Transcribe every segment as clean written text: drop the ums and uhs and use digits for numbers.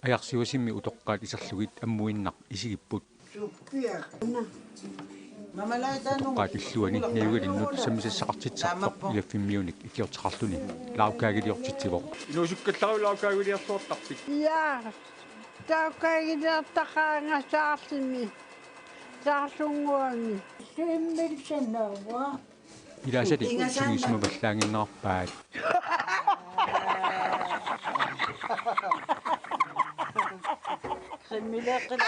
Ajaqsiusimmi utoqqaat isarlugit ammuinnaq isigipпут. Utoqqaat illuani niugalinnut sammisassaqartitsartoq ilaffimmiunik ikiortaqarluni laukkaagiliortitsivoq. Inuusukkallaru laukkaagiliarsuartarpit. Ja, laukkaagiliartaqaangasaarlimi. Saarsunguami. Semmilsenava. Ilaasati utsigismavallaanginnerarpaat. Khimilaqil.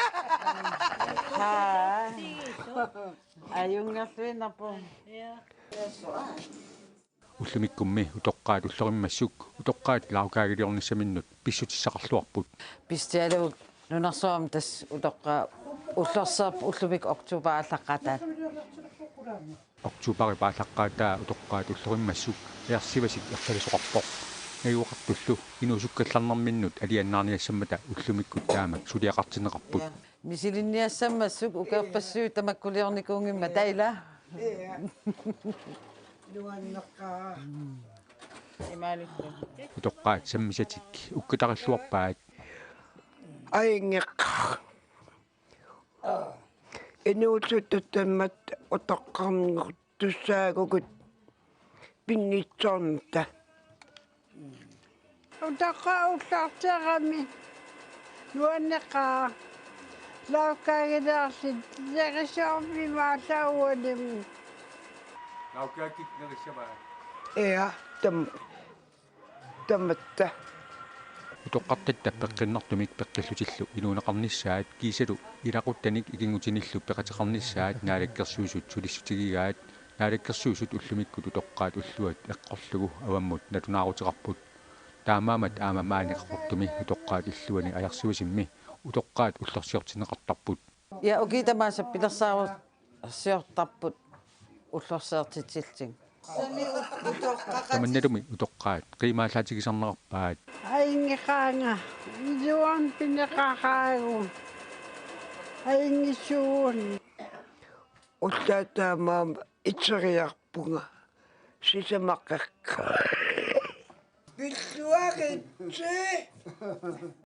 Ha. Ayungerluinarpu. Ullumikkummi utoqqaat ullorimassuk utoqqaat laukkaagiliornissaminnut pissutissaqarluarput. Pistialu nunarsuam tas utoqqa ullorserp ullumik oktupaallaqatat. Oktubari paallaqqaataa utoqqaat ullorimassuk earsivasik ertalisuqarpoq. Nayuaqartullu inuusukkallarnerminnut aliannaarniassammata ullumikkut taamak suliaqartineqarput. Misilinniassammassuk ukerpassuu tamakkuliornikuungimma taila. Luanneqaa. Imaalillu. Utoqqaat sammisatik ukkatarilluarpaat. Aingeq. Inuututtammat utoqqarngut tussaagugut pinnitsornta. Utoqqaa ullarterami. Luanneqaa. Laukkaagiliarsit yaqissoorpimaalauualimi. Laukkaakik nerissavaa. Ea tamatta. Utoqqartatta peqqinnertumik peqqillutillu inuuneqarnissaat kiisalu ilaquttanik ikingutinnillu peqateqarnissaat naalakkersuusut sulissutigigaat naalakkersuusut ullumikkut utoqqaat ulluat eqqorlugu avammut natunaarutiqarput taamaamat aamamaaneqartumi utoqqaat illuani ajarsuusimmi utoqqaat ullorsiortineqartarput. Ja ukitamaasa pilersaaru siortarput ullorseertitsilting. Tamannalumi utoqqaat qiimaallaatigisarnerarpaat. Aingeqaanga. Iluan pineqaqaagu. Aingissuun. Ullaataamaam itseriarpunga sisamaqaqqa. Pilluaqitsi.